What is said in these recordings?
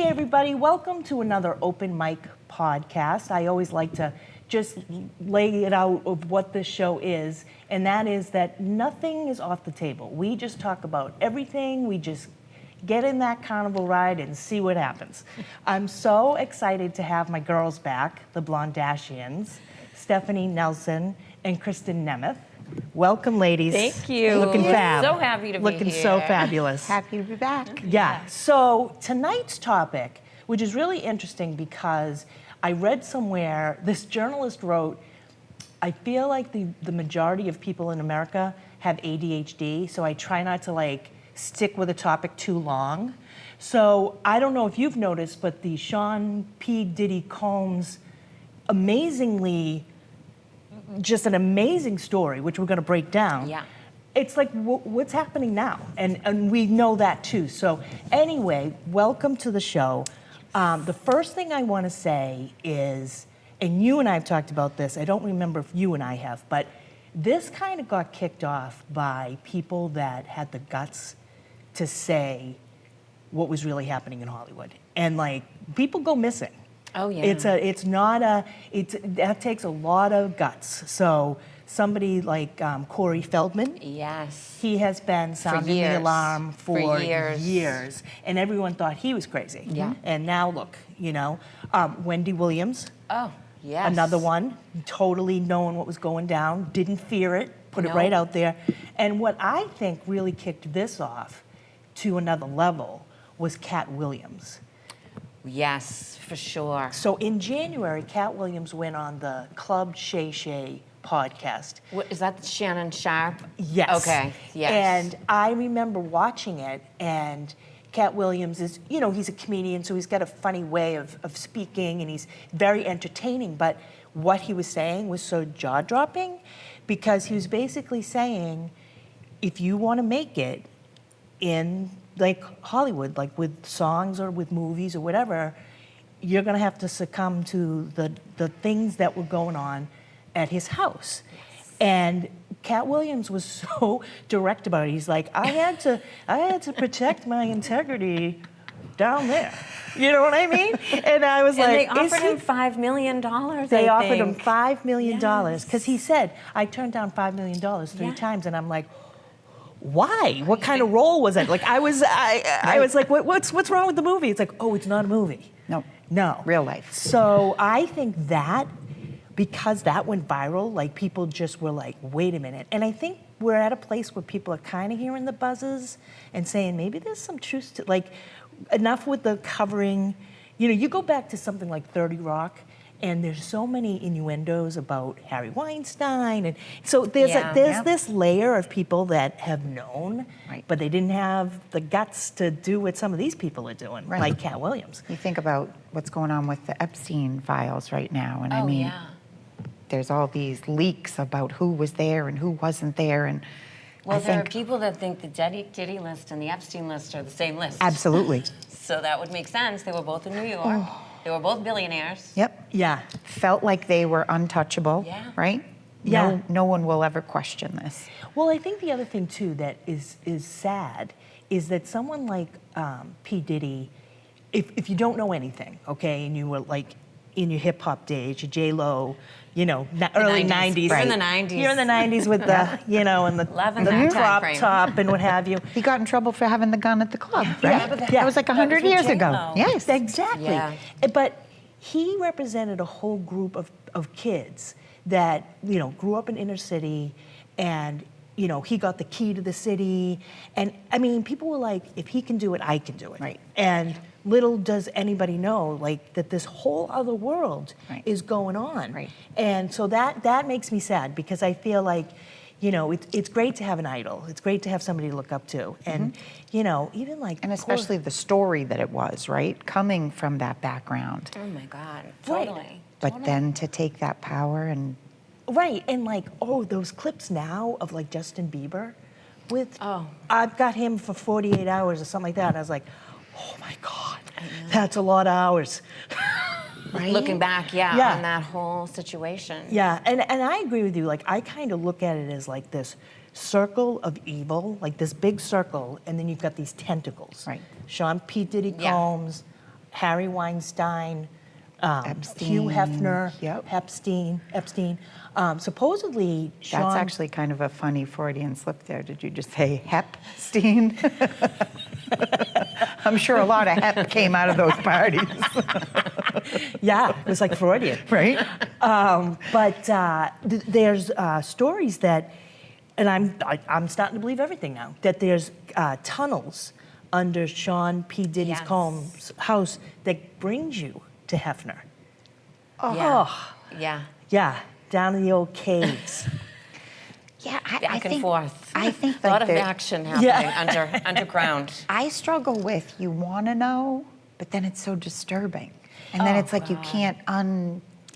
everybody, welcome to another open mic podcast. I always like to just lay it out of what this show is, and that is that nothing is off the table. We just talk about everything. We just get in that carnival ride and see what happens. I'm so excited to have my girls back, the Blondedashians, Stephanie Nelson and Kristen Nemeth. Welcome, ladies. Thank you. Looking fab. So happy to be Looking here. so fabulous. Happy to be back. Yeah. So tonight's topic, which is really interesting because I read somewhere, this journalist wrote, I feel like the majority of people in America have ADHD, so I try not to stick with a topic too long. So I don't know if you've noticed, but the Sean P. Diddy Combs amazingly, just an amazing story, which we're going to break down. Yeah. It's like, what's happening now? And we know that too. So anyway, welcome to the show. The first thing I want to say is, and you and I have talked about this, I don't remember if you and I have, but this kind of got kicked off by people that had the guts to say what was really happening in Hollywood. And people go missing. Oh yeah. That takes a lot of guts. So somebody like Corey Feldman. Yes. He has been sounding the alarm for years. And everyone thought he was crazy. Yeah. And now look, Wendy Williams. Oh, yes. Another one, totally knowing what was going down, didn't fear it, put it No. right out there. And what I think really kicked this off to another level was Cat Williams. Yes, for sure. So in January, Cat Williams went on the Club Shay Shay podcast. What, is that Shannon Sharp? Yes. Okay, yes. And I remember watching it, and Cat Williams is, he's a comedian, so he's got a funny way of speaking, and he's very entertaining, but what he was saying was so jaw-dropping, because he was basically saying, if you want to make it in Hollywood, with songs or with movies or whatever, you're going to have to succumb to the things that were going on at his house. Yes. And Cat Williams was so direct about it. He's like, I had to protect my integrity down there. You know what I mean? And I was They offered him $5 million. They offered him $5 million because he said, I turned down $5 million three times, and I'm like, why? What kind of role was it? I was like, what's wrong with the movie? It's like, oh, it's not a movie. No. Real life. So I think that, because that went viral, people just were like, wait a minute. And I think we're at a place where people are kind of hearing the buzzes and saying, maybe there's some truth to, enough with the covering. You go back to something like 30 Rock, and there's so many innuendos about Harry Weinstein. And so there's this layer of people that have known, but they didn't have the guts to do what some of these people are doing, like Cat Williams. You think about what's going on with the Epstein files right now, and there's all these leaks about who was there and who wasn't there, and there are people that think the Diddy list and the Epstein list are the same list. Absolutely. So that would make sense. They were both in New York. They were both billionaires. Yep. Yeah. Felt like they were untouchable, right? Yeah. No one will ever question this. Well, I think the other thing, too, that is sad is that someone like P. Diddy, if you don't know anything, okay, and you were in your hip-hop days, your J-Lo, early 90s. You're in the 90s. You're in the 90s with the, and the crop top and what have you. He got in trouble for having the gun at the club, right? Yeah. That was 100 years ago. Yes, exactly. Yeah. But he represented a whole group of kids that, grew up in inner city, and, he got the key to the city. And, I mean, people were like, if he can do it, I can do it. Right. And little does anybody know, that this whole other world is going on. Right. And so that makes me sad, because I feel like, it's great to have an idol. It's great to have somebody to look up to. And, even And especially the story that it was, right? Coming from that background. Oh my God, totally. But then to take that power and... Right, and those clips now of Justin Bieber with, Oh. I've got him for 48 hours or something like that. And I was like, oh my God, that's a lot of hours. Right? Looking back, on that whole situation. Yeah, and I agree with you. I kind of look at it as this circle of evil, this big circle, and then you've got these tentacles. Right. Sean P. Diddy Combs, Harry Weinstein, Epstein, Hugh Hefner, yep. Epstein. Supposedly, Sean. That's actually kind of a funny Freudian slip there. Did you just say Hepstein? I'm sure a lot of hep came out of those parties. Yeah, it was like Freudian. Right? There's stories that, and I'm starting to believe everything now, that there's tunnels under Sean P. Diddy's Yes. Combs' house that brings you to Hefner. Yeah. Oh, Yeah. yeah, down in the old caves. Yeah, Back and forth. I think a lot like of the- action happening underground. I struggle with you want to know, but then it's so disturbing. And then it's like you can't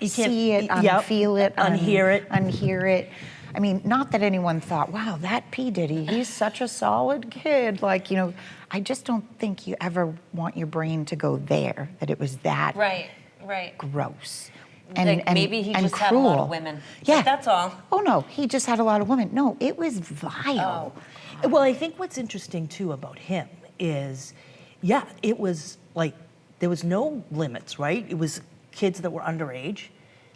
see it, yep, unfeel it, unhear it. unhear it. I mean, not that anyone thought, wow, that P. Diddy, he's such a solid kid. Like, I just don't think you ever want your brain to go there, that it was that Right. gross. Like, maybe he and just cruel. had a lot of women. Yeah. Like, that's all. Oh, no, he just had a lot of women. No, it was vile. Well, I think what's interesting too about him is, yeah, it was like there was no limits, right? It was kids that were underage,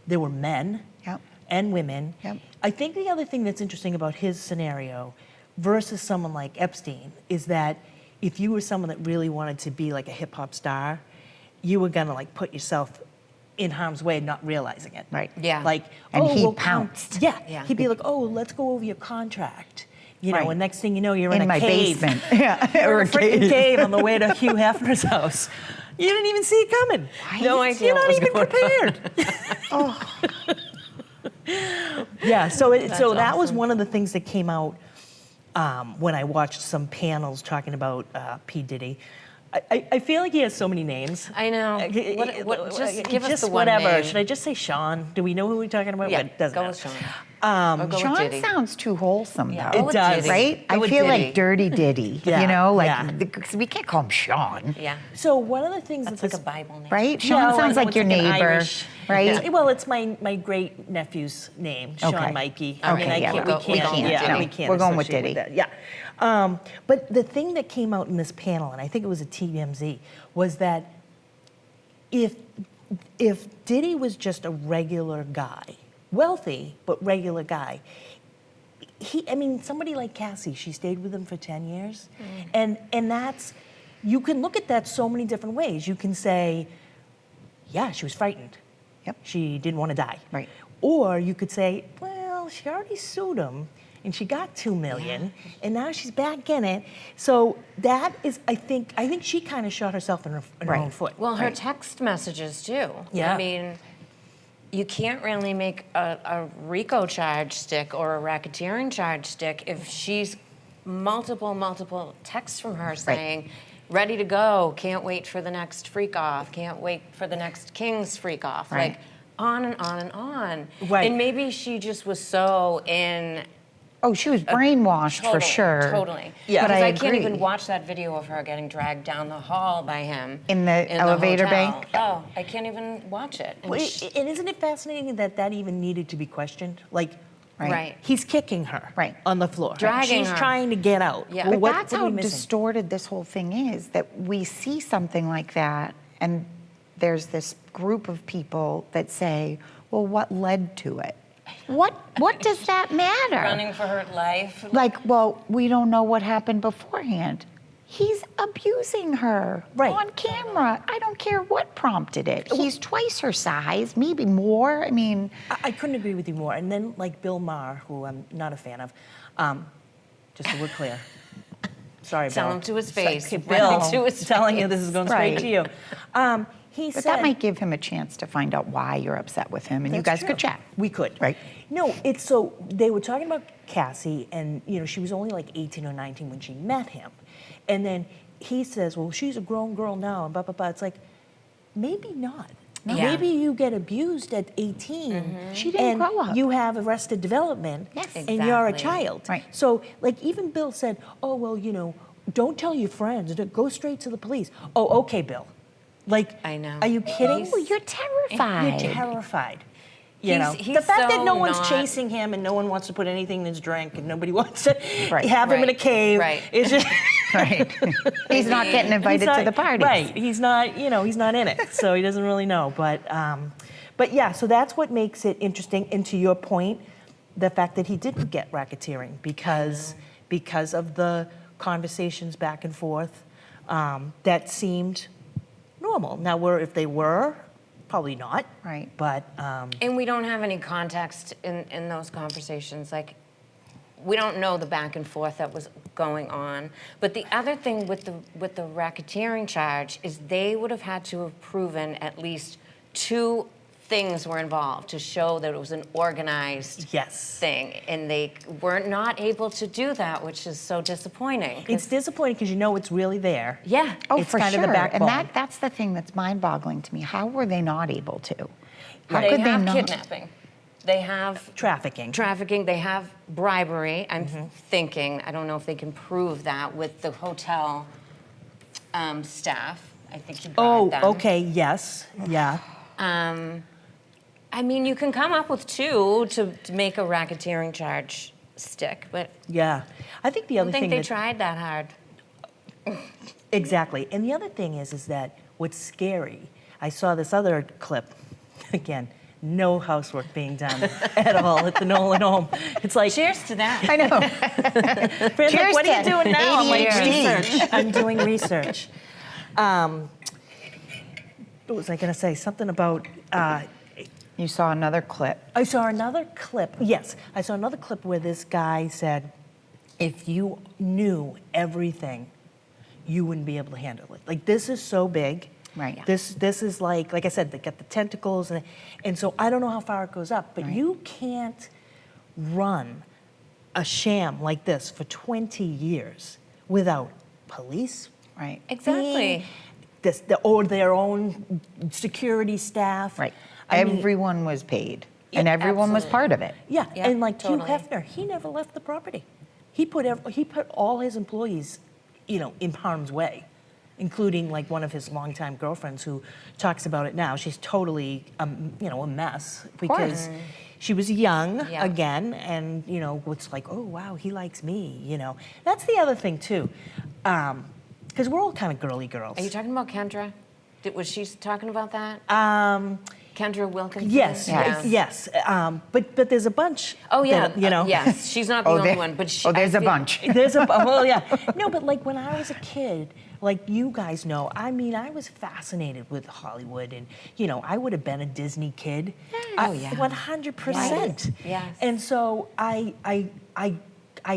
there were men Yep. and women. Yep. I think the other thing that's interesting about his scenario versus someone like Epstein is that if you were someone that really wanted to be like a hip hop star, you were gonna like put yourself in harm's way, not realizing it. Right. Yeah. Like, And he we'll pounced. Yeah. Yeah. He'd be like, oh, let's go over your contract. Right. And next thing you know, you're in a my cave. basement. Yeah, You're or in a a freaking cave. cave on the way to Hugh Hefner's house. You didn't even see it coming. No idea You're what not was even going prepared. Yeah, so that was awesome. one of the things that came out when I watched some panels talking about P. Diddy. I feel like he has so many names. I know. Just give us the one whatever. name. Should I just say Sean? Do we know who we're talking about? Yeah, But it doesn't go matter. with Sean. Or go with Sean Diddy. sounds too wholesome, Yeah, though. go with It does. Diddy. Right? Go I with feel Diddy. like Dirty Diddy, Yeah, like, yeah. because we can't call him Sean, Yeah. So one of the things That's that like a Bible name. right? Yeah, Sean well, I sounds know like it's your an neighbor, Irish- right? Yeah, well, it's my great nephew's name, Sean Okay. Mikey. Okay, yeah, can't, we we can't, can't, yeah, no. we can't. We're going with associate Diddy. that. Yeah. But the thing that came out in this panel, and I think it was a TMZ, was that if Diddy was just a regular guy, wealthy but regular guy, somebody like Cassie, she stayed with him for 10 years, and that's, you can look at that so many different ways. You can say, yeah, she was frightened. Yep. She didn't want to die. Right. Or you could say, well, she already sued him and she got $2 million and now she's back in it. So that is, I think she kind of shot herself in her Right. own foot. Well, her Right. text messages too. Yeah. I mean, you can't really make a RICO charge stick or a racketeering charge stick if she's multiple texts from her saying, ready to go, can't wait for the next freak off, can't wait for the next King's freak off. Right. Like on and on and on. Right. And maybe she just was so in. Oh, she was brainwashed for sure. Totally. Yeah. But Because I I can't agree. even watch that video of her getting dragged down the hall by him. In the elevator hotel. bank? Oh, I can't even watch it. And Well, and isn't it fascinating that even needed to be questioned? Like, Right. he's kicking her Right. on the floor. Dragging She's her. trying to get out. Yeah. Well, But that's what are how we missing? distorted this whole thing is, that we see something like that, and there's this group of people that say, well, what led to it? What does that matter? running for her life. Like, well, we don't know what happened beforehand. He's abusing her Right. on camera. I don't care what prompted it. He's twice her size, maybe more. I mean, I couldn't agree with you more. And then, like Bill Maher, who I'm not a fan of, just so we're clear. Sorry, Bill. Tell him to his face. Okay, Right Bill, to his telling you face. this is going Right. straight to you. He but said that might give him a chance to find out why you're upset with him, and you That's guys could true. chat. We could. Right. No, it's so they were talking about Cassie, and she was only like 18 or 19 when she met him, and then he says, "Well, she's a grown girl now," and blah blah blah. It's like, maybe not. No. Maybe you get abused at 18. She didn't and grow up. You have arrested development, Yes. and you're a Exactly. child. Right. So, like, even Bill said, "Oh, well, don't tell your friends. Go straight to the police." Oh, okay, Bill. Like, I know. Are you kidding? Oh, you're terrified. You're terrified. He's The fact that so no one's not- chasing him and no one wants to put anything in his drink and nobody wants to Right. have him in a Right. cave Right. is just Right. He's not getting invited to the party. Right. He's not, he's not in it, so he doesn't really know. But yeah, so that's what makes it interesting. And to your point, the fact that he didn't get racketeering because of the conversations back and forth that seemed normal. Now, if they were, probably not. Right. But And we don't have any context in those conversations. Like, we don't know the back and forth that was going on. But the other thing with the racketeering charge is they would have had to have proven at least 2 things were involved to show that it was an organized yes, thing. And they were not able to do that, which is so disappointing. it's disappointing because it's really there. Yeah. Oh, It's for kind sure. of the backbone. And that's the thing that's mind-boggling to me. How were they not able to? How They could have they not? kidnapping. They have Trafficking. They have bribery. I'm thinking, I don't know if they can prove that with the hotel staff. I think he bribed them. Okay, yes, yeah. I mean, you can come up with 2 to make a racketeering charge stick, but Yeah, I think the I other don't think thing they that, tried that hard. exactly, and the other thing is that what's scary. I saw this other clip, again, no housework being done at all at the Nolan home. It's like, Cheers to that. I know. Fran's like, Cheers what are you to doing now? I'm like, ADHD. research. I'm doing research. What was I going to say? Something about. You saw another clip. I saw another clip. Yes, I saw another clip where this guy said, if you knew everything, you wouldn't be able to handle it. Like, this is so big. Right. Yeah. This is like I said, they got the tentacles, and so I don't know how far it goes up, but Right. you can't run a sham like this for 20 years without police. Right. Exactly. Or their own security staff. Right. I mean, Everyone was paid, and Yeah, everyone was part of it. yeah, Yeah, and like totally. Hugh Hefner, he never left the property. He put all his employees, in harm's way, including like one of his longtime girlfriends who talks about it now. She's totally, a mess because she was young Yeah. again, and it's like, oh wow, he likes me. That's the other thing too, because we're all kind of girly girls. Are you talking about Kendra? Was she talking about that? Kendra Wilkinson? Yes, Yes. yes, but there's a bunch. Oh, yeah. that, yes, she's not the only one, but she, there's I a feel- bunch. There's well, yeah. No, but like when I was a kid, like you guys know, I mean, I was fascinated with Hollywood, and I would have been a Disney kid. Oh, yeah. 100%. Yes. And so I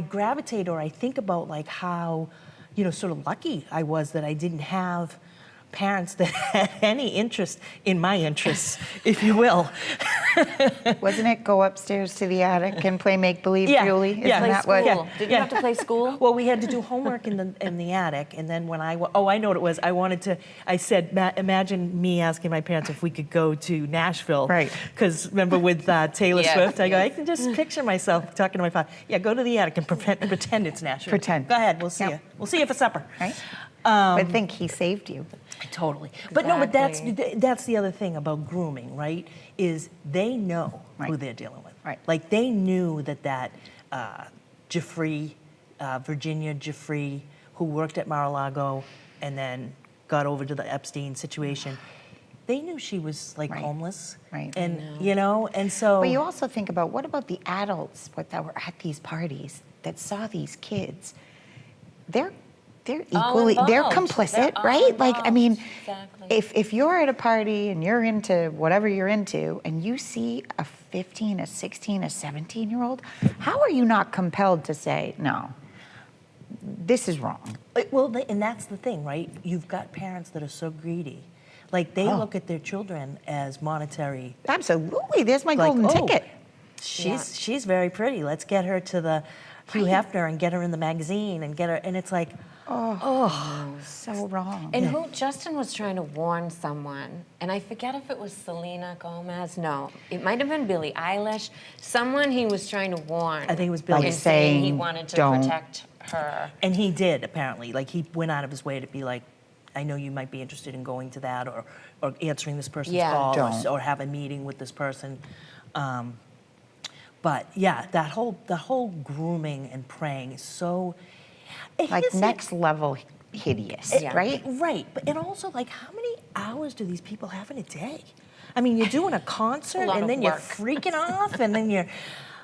gravitate, or I think about like how, sort of lucky I was that I didn't have parents that had any interest in my interests, if you will. Wasn't it go upstairs to the attic and play make-believe, Yeah, Julie? Isn't yeah. Play that school. what? Yeah. Did you have to play school? Well, we had to do homework in the attic, and then when I know what it was. I said, imagine me asking my parents if we could go to Nashville. Right. Because remember with Taylor Yeah. Swift, I go, I can just picture myself talking to my father. Yeah, go to the attic and pretend it's Nashville. Pretend. Go ahead, we'll see Yep. you. We'll see you for supper. Right? But think he saved you. Totally. But no, but Exactly. that's the other thing about grooming, right? Is they know who Right. they're dealing with. Right. Like they knew that Virginia Giuffre, who worked at Mar-a-Lago and then got over to the Epstein situation, they knew she was like Right. homeless. Right. And and so But you also think about, what about the adults that were at these parties that saw these kids? They're equally, they're involved. complicit, They're all right? Like, I mean, Exactly. if you're at a party and you're into whatever you're into, and you see a 15, a 16, a 17-year-old, how are you not compelled to say, no, this is wrong? Well, and that's the thing, right? You've got parents that are so greedy. Like they Oh. look at their children as monetary. Absolutely, there's my Like, golden oh, ticket. She's very pretty. Let's get her to the Hugh Hefner and get her in the magazine and get her. And it's like, So wrong. And Justin was trying to warn someone, and I forget if it was Selena Gomez. No, it might have been Billie Eilish. Someone he was trying to warn. I think it was Billie. And Like saying he saying, wanted to "Don't." protect her. and he did apparently. Like he went out of his way to be like, I know you might be interested in going to that or answering this person's Yeah. call Don't. or have a meeting with this person. But yeah, the whole grooming and preying is so. like Isn't- next level hideous, right? Right, but and also like how many hours do these people have in a day? I mean, you're doing a concert lot and of then you're work. freaking off and then you're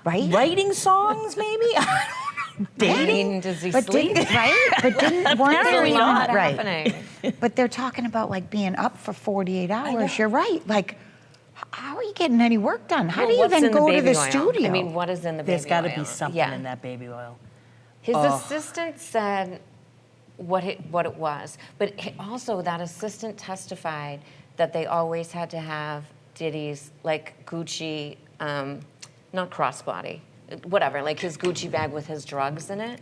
Right? writing songs maybe. I don't know, dating. mean, does he But sleep? didn't, right? But didn't, weren't There's there a lot right? happening. But they're talking about like being up for 48 know. hours. You're right. Like, how are you getting any work done? How do Well, you what's even in the go to baby the oil? studio? I mean, what is in the There's baby got oil? to be something Yeah. in that baby oil. His assistant said what it was, but also that assistant testified that they always had to have Diddy's like Gucci, not crossbody, whatever, like his Gucci bag with his drugs in it.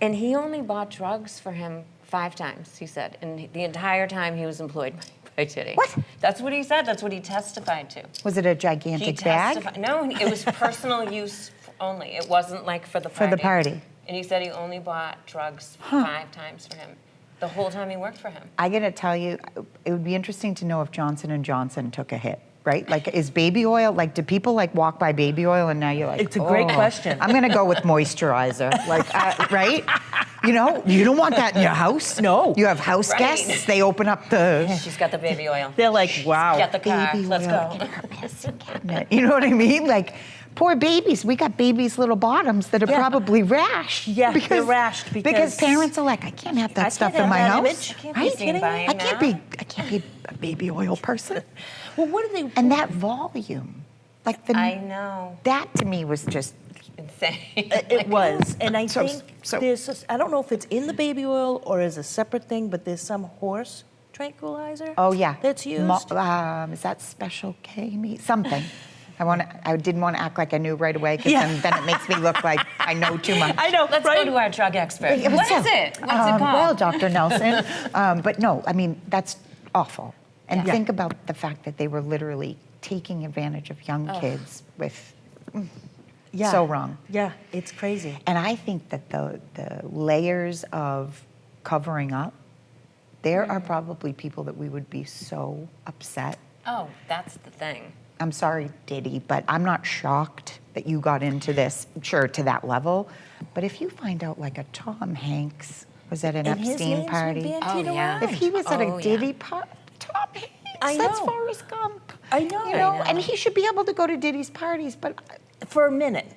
And he only bought drugs for him 5 times, he said, and the entire time he was employed by Diddy. What? That's what he said. That's what he testified to. Was it a He gigantic bag? testified. No, it was personal use only. It wasn't like for the party. For the party. And he said he only bought drugs 5 times for him, the whole time he worked for him. I gotta tell you, it would be interesting to know if Johnson & Johnson took a hit, right? Like, is baby oil, like, do people like walk by baby oil and now you're like, It's a great question. I'm gonna go with moisturizer, like, right? You know, you don't want that in your house. No. You have house Right. guests, they open up the She's got the baby oil. They're like, wow. Get the car. baby Let's oil go. in her medicine cabinet. You know what I mean? Like, poor babies. We got babies' little bottoms that are Yeah. probably rashed. Yeah, they're rashed because- parents are like, I can't have that I stuff can't in my have that house. image. I can't be Right? seen kidding me? buying I can't that. be a baby oil person. Well, what do they? And that volume, like I know. that to me was just Insane. It was, and I So- think so- there's. I don't know if it's in the baby oil or as a separate thing, but there's some horse tranquilizer. oh yeah. that's used. Is that Special K meat? Something. I didn't want to act like I knew right away because Yeah. then it makes me look like I know too much. I know. Let's right? go to our drug expert. Yeah, What so, is it? What's it called? Well, Dr. Nelson, but no, I mean, that's awful. And Yeah. think about the fact that they were literally taking advantage of young kids with, Yeah. so wrong. Yeah, it's crazy. And I think that the layers of covering up, there are probably people that we would be so upset. Oh, that's the thing. I'm sorry, Diddy, but I'm not shocked that you got into this, sure, to that level. But if you find out like a Tom Hanks was at an And his Epstein name's been party, bandied Oh, yeah. around. if he was at Oh, a yeah. Diddy party, Tom Hanks, I that's know. Forrest Gump. I know. You know, I know. and he should be able to go to Diddy's parties, but For a minute,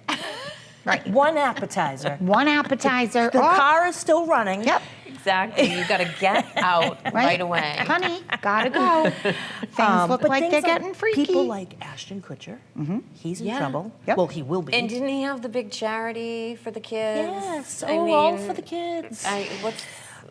right, one appetizer. one appetizer. The oh, car is still running. Yep. Exactly. You got to get out right away. Honey, gotta go. Things look But like things they're getting freaky. People like Ashton Kutcher, he's in Yeah. trouble. Yep. Well, he will be. And didn't he have the big charity for the kids? yes, I all mean, for the kids. What's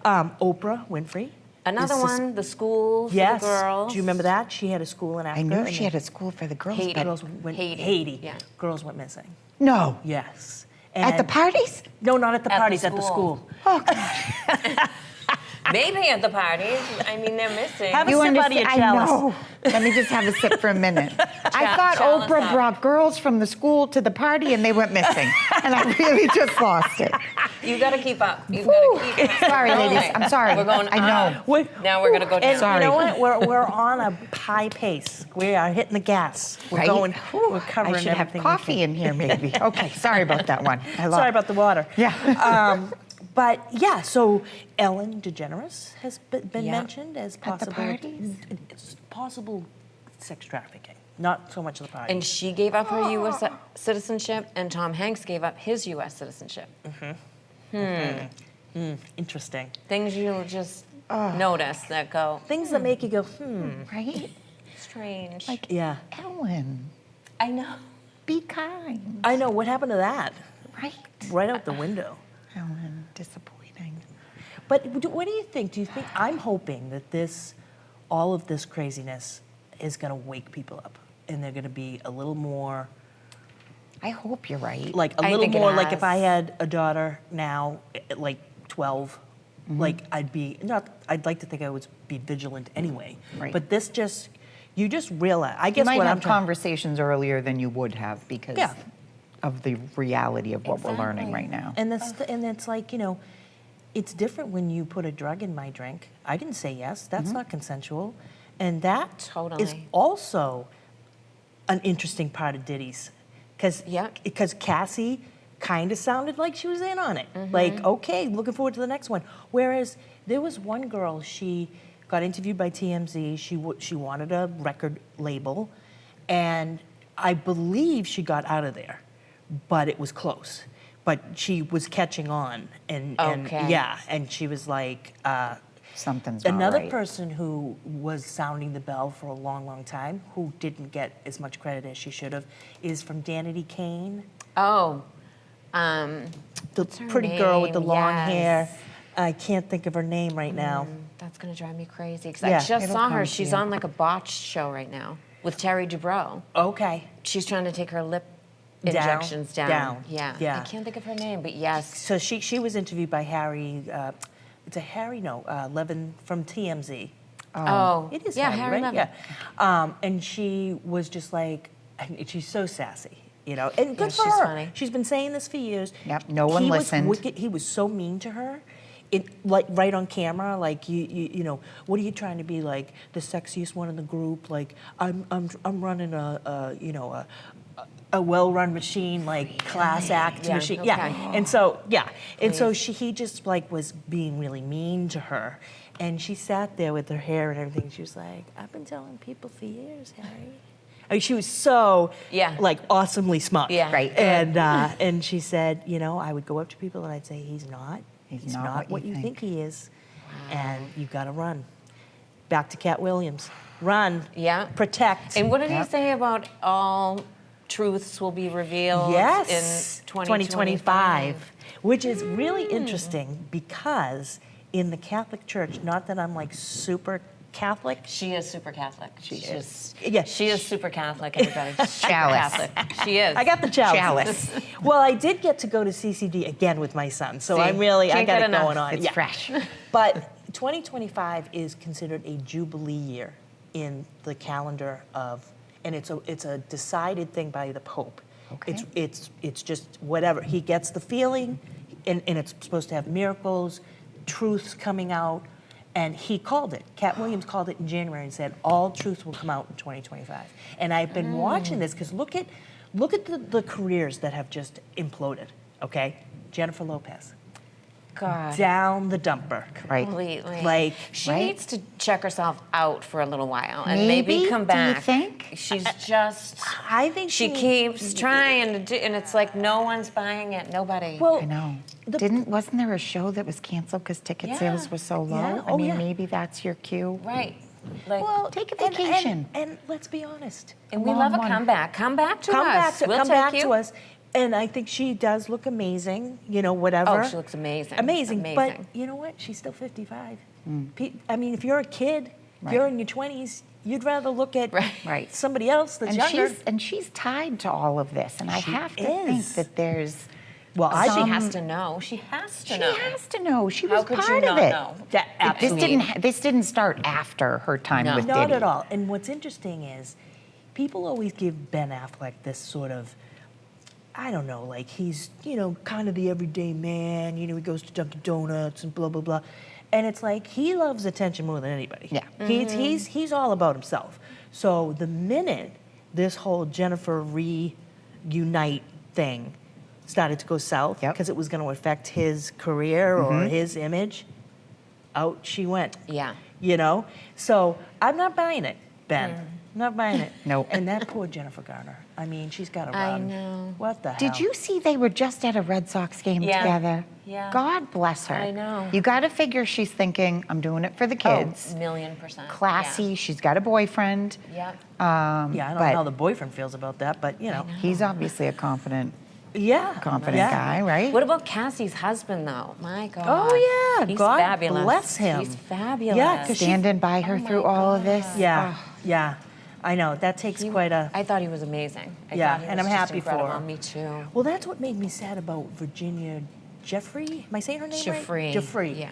Oprah Winfrey. another is sus- one? The school for Yes. the girls. Do you remember that? She had a school in I Africa. knew and she the had a school for the girls, Haiti. but girls went Haiti. Haiti. Yeah. Girls went missing. no. Yes. At the And- parties? No, not at the At the parties. At the school. school. Oh, God. Maybe at the parties. I mean, they're missing. Have a You sip out of your understand? I chalice. know. Let me just have a sip for a minute. I thought chalice Oprah up. brought girls from the school to the party and they went missing. And I really just lost it. You got to keep up. You Whew. got to keep. Sorry, ladies. going. I'm sorry. We're going. I know. up. Now we're gonna go down. And Sorry. you know what? We're on a high pace. We are hitting the gas. We're Right? going. Whew. We're covering I should have everything we coffee can. in here, maybe. Okay, sorry about that one. Sorry about the water. Yeah. But yeah, so Ellen DeGeneres has been Yeah. mentioned as At the possible parties? possible sex trafficking. Not so much the party. And she gave up her U.S. citizenship, and Tom Hanks gave up his U.S. citizenship. Interesting. Things you just notice that go Things that make you go, Right? strange. Like, yeah. Ellen, I know. be kind. I know. What happened to that? Right? Right out the window. Ellen, disappointing. But what do you think? Do you think, I'm hoping that all of this craziness is going to wake people up and they're going to be a little more, I hope you're right. like a I little think it more, like if I has. had a daughter now, at like 12, like I'd like to think I would be vigilant anyway. Right. But you just realize, I you guess might what have I'm trying, conversations earlier than you would have because Yeah. of the reality of what we're learning Exactly. right now. and it's like, it's different when you put a drug in my drink. I didn't say yes. That's not consensual. And that is Totally. also an interesting part of Diddy's. Yeah. Because Cassie kind of sounded like she was in on it. Like, okay, looking forward to the next one. Whereas there was one girl, she got interviewed by TMZ. She wanted a record label, and I believe she got out of there, but it was close. But she was catching on, and Okay. yeah, and she was like, Something's not another right. person who was sounding the bell for a long, long time, who didn't get as much credit as she should have, is from Danity Kane, Oh, the her pretty girl with the name? long Yes. hair. I can't think of her name right now. that's gonna drive me crazy because Yeah. I just It'll saw come her. to She's you. on like a botched show right now with Terry Dubrow. Okay. She's trying to take her lip Down? injections down. Down. Yeah. Yeah. I can't think of her name, but yes. So she was interviewed by Harry, Levin from TMZ. Oh, It is yeah, Harry, right? Levin. Yeah. And she was just like, and she's so sassy, you know, and good Yeah, for she's her. funny. She's been saying this for years. Yep, no one He was listened. wicked. He was so mean to her. Like right on camera, like you know, what are you trying to be, like the sexiest one in the group? Like I'm running a well-run machine, like class act Yeah, machine. okay. Yeah, and so he just like was being really mean to her, and she sat there with her hair and everything. She was like, "I've been telling people for years, Harry." I mean, she was so like awesomely smart. Yeah. Right. And she said, you know, I would go up to people and I'd say, he's not not what you think he is, and you got to run. Back to Cat Williams. Run. Yeah. Protect. And what did he Yep. say about all truths will be revealed Yes, in 2025? which is really interesting because in the Catholic Church, not that I'm like super Catholic. She is super Catholic. She's Yeah. She is super Catholic, everybody. Super Chalice. Catholic. She is. I got the chalice. Chalice. Well, I did get to go to CCD again with my son, so See, I can't got get it enough. going on. It's fresh. But 2025 is considered a jubilee year in the calendar of, and it's a decided thing by the Pope. Okay. It's just whatever he gets the feeling, and it's supposed to have miracles, truths coming out. And he called it. Cat Williams called it in January and said all truth will come out in 2025. And I've been watching this because look at the careers that have just imploded. Okay, Jennifer Lopez God. down the dumper. Right. Completely. Like, she right? needs to check herself out for a little while and Maybe? maybe come Do you back. think? She's just. I think She keeps trying to do, and it's like no one's buying it. Nobody. Well, I know. The- Wasn't there a show that was canceled because ticket Yeah. sales were so low? Yeah. I Oh, mean, yeah. maybe that's your cue. right. Like, well, Take a and- vacation. And let's be honest. and we long love a one. comeback. Come back to Come us. back We'll come take back you. to us. And I think she does look amazing, you know, whatever. Oh, she looks amazing. Amazing. But Amazing. you know what? She's still 55. I mean, if you're a kid, Right. you're in your 20s, you'd rather look at Right. somebody else that's younger. And she's tied to all of this. And I She have to think is. that there's Well, She some- has to know. She has to she know. has to know. She How was could you part not of it. know? This didn't start after her time No. with Not Diddy. at all. And what's interesting is people always give Ben Affleck this sort of, I don't know, like he's, you know, kind of the everyday man, you know, he goes to Dunkin' Donuts and blah, blah, blah. And it's like he loves attention more than anybody. Yeah. He's all about himself. So the minute this whole Jennifer reunite thing started to go south, Yep. because it was going to affect his career or his image, out she went. Yeah. You know? So I'm not buying it, Ben. I'm not buying it. Nope. And that poor Jennifer Garner. I mean, she's got to I run. know. What the hell? Did you see they were just at a Red Sox game Yeah. together? Yeah. God bless her. I know. You got to figure she's thinking, I'm doing it for the kids. $1,000,000%. Classy. She's got a boyfriend. Yeah. Yeah, I don't know but how the boyfriend feels about that, but you know. he's obviously a confident Yeah. guy, right? What about Cassie's husband, though? My God. Oh, yeah. He's God fabulous. bless him. He's fabulous. Yeah, 'cause she- Standing by her my through all of this. Yeah. Yeah. I know. That takes quite a. I thought he was amazing. I Yeah, thought he and was I'm just happy for incredible. her. Me too. Well, that's what made me sad about Virginia Jeffrey. Am I saying her name right? Jeffrey. Jeffrey. Yeah.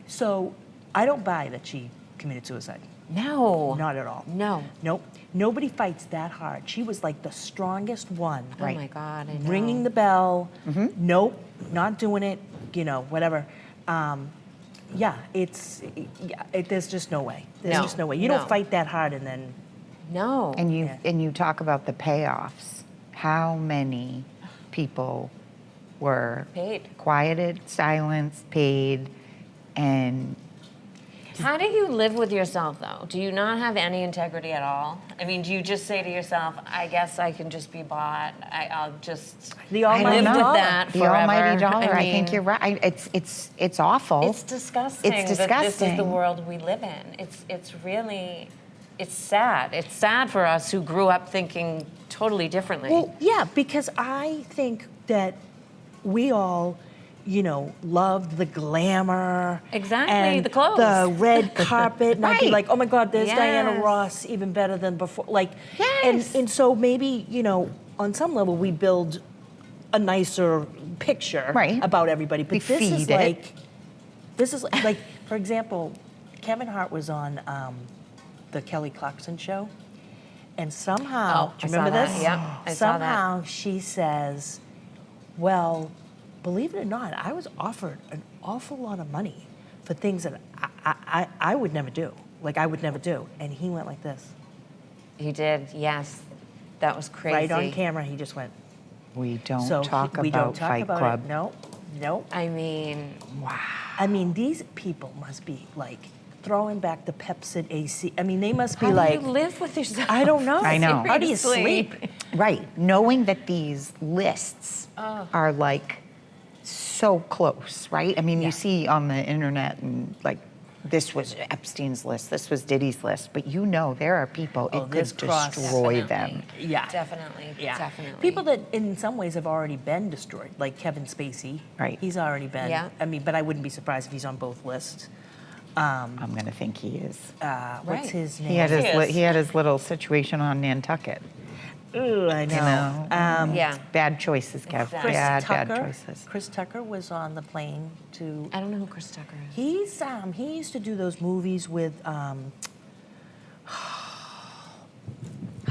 So I don't buy that she committed suicide. No. Not at all. No. Nope. Nobody fights that hard. She was like the strongest one. Oh my God. I know. Ringing the bell. Nope, not doing it. You know, whatever. There's just no way. There's No, just no way. You no. don't fight that hard and then. No. And you Yeah. and you talk about the payoffs. How many people were Paid. quieted, silenced, paid, and How do you live with yourself, though? Do you not have any integrity at all? I mean, do you just say to yourself, I guess I can just be bought. I'll just The I almighty don't live know. with that The forever? almighty dollar. I mean, think you're right. It's awful. It's disgusting. It's That this is the disgusting. world we live in. It's really, it's sad. It's sad for us who grew up thinking totally differently. Well, yeah, because I think that we all, loved the glamour. Exactly, and the clothes. The red carpet. And I'd be Right. like, oh my God, there's Diana Yes. Ross, even better than before. Like, Yes. and so maybe, on some level we build a nicer picture Right. about everybody. But We feed it. This is like, for example, Kevin Hart was on the Kelly Clarkson show. And somehow, Oh, do you I saw remember that. this? Yeah, I saw that. Somehow she says, well, believe it or not, I was offered an awful lot of money for things that I would never do. Like I would never do. And he went like this. He did, yes. That was crazy. Right on camera, he just went. We don't So talk we about don't talk Fight about Club. it. No, no. I mean, I mean, these people must be like throwing back the Pepsid AC. I mean, they must be how like, do you live with yourself? I don't know. I know. How do you Seriously. sleep? Right. Knowing that these lists Oh. are like so close, right? I mean, Yeah. you see on the internet and like this was Epstein's list, this was Diddy's list, but there are people, Oh, it this could cross- destroy Definitely. them. Yeah. Definitely, Yeah. definitely. People that in some ways have already been destroyed, like Kevin Spacey. Right. He's already been. Yeah. I mean, but I wouldn't be surprised if he's on both lists. I'm gonna think he is. What's Right. his name? He had his Yes. he had his little situation on Nantucket. Ooh, I know. Yeah. Bad choices, Kev. Exactly. Bad Tucker. choices. Chris Tucker was on the plane to. I don't know who Chris Tucker is. He used to do those movies with.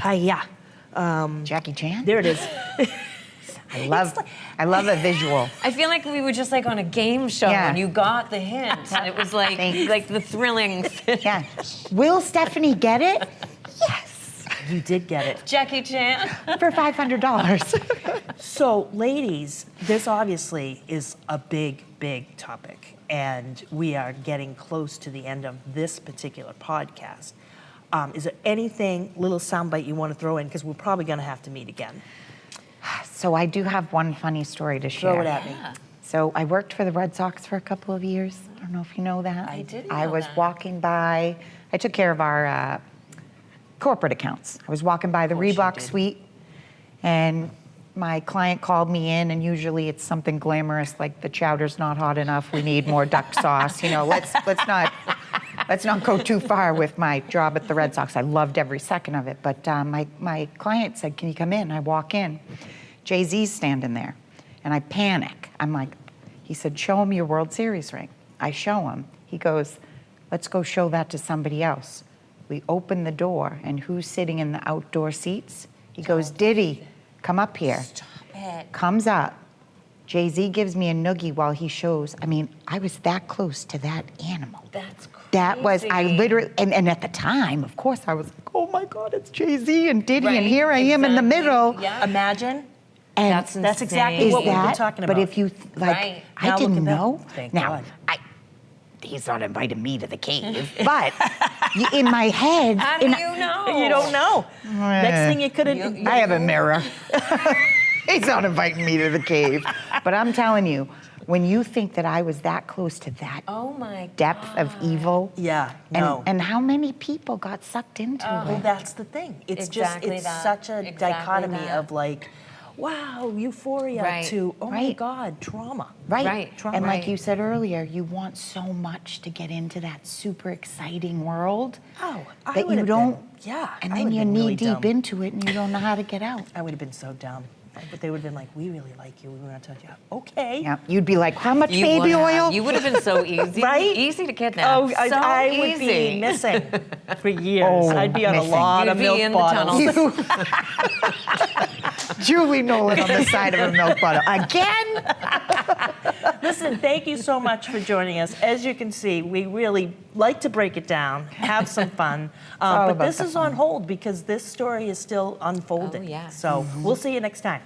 Hiya. Jackie Chan. There it is. I love a visual. I feel like we were just like on a game show Yeah. and you got the hint. And it was like Thanks. the thrilling Yeah. Will Stephanie get it? Yes. You did get it. Jackie Chan. For $500. So, ladies, this obviously is a big, big topic, and we are getting close to the end of this particular podcast. Is there anything, little soundbite you want to throw in? Because we're probably going to have to meet again. So I do have one funny story to share. Throw it at me. So I worked for the Red Sox for a couple of years. I don't know if you know that. I didn't I know was that. walking by, I took care of our corporate accounts. I was walking by the course you Reebok did. suite, and my client called me in, and usually it's something glamorous like the chowder's not hot enough, we need more duck sauce. Let's not go too far with my job at the Red Sox. I loved every second of it, but my client said, "Can you come in?" I walk in. Jay-Z's standing there, and I panic. I'm like, he said, "Show him your World Series ring." I show him. He goes, "Let's go show that to somebody else." We open the door, and who's sitting in the outdoor seats? He goes, "Diddy, come up here." Stop it. Comes up. Jay-Z gives me a noogie while he shows. I mean, I was that close to that animal. That's crazy. That was, I literally, and at the time, of course, I was like, oh my God, it's Jay-Z and Diddy, and Right, here I am in the exactly. middle. Yeah. Imagine. And That's exactly is what we've been that- talking But about. if you, like, Right. I Now look didn't at that. know. Thank Now, God. he's not inviting me to the cave, but in my head, How do you know? You don't know. Next thing you could have. I have a mirror. He's not inviting me to the cave. But I'm telling you, when you think that I was that close to that Oh my depth of evil, Yeah, and, no. and how many people got sucked into Well, it? that's the thing. It's Exactly it's that. such a Exactly dichotomy that. of like, wow, euphoria Right. to, oh my Right. God, trauma. Right. Right. And like Right. you said earlier, you want so much to get into that super exciting world Oh, I that would you have don't. been- yeah, And I then would have you're been knee really deep dumb. into it and you don't know how to get out. I would have been so dumb. But they would have been like, we really like you. We want to tell you. Okay. Yeah. You'd be like, how much You baby would have. oil? You would have been so easy. Right? Easy to kidnap. Oh, so I would easy. be missing for years. Oh, I'd be on missing. a lot You'd of be milk in the bottles. tunnel. Julie Nolan on the side of a milk bottle. Again? Listen, thank you so much for joining us. As you can see, we really like to break it down, have some fun. all But about this the is on hold because this story is still unfolding. Oh, yeah. So we'll see you next time.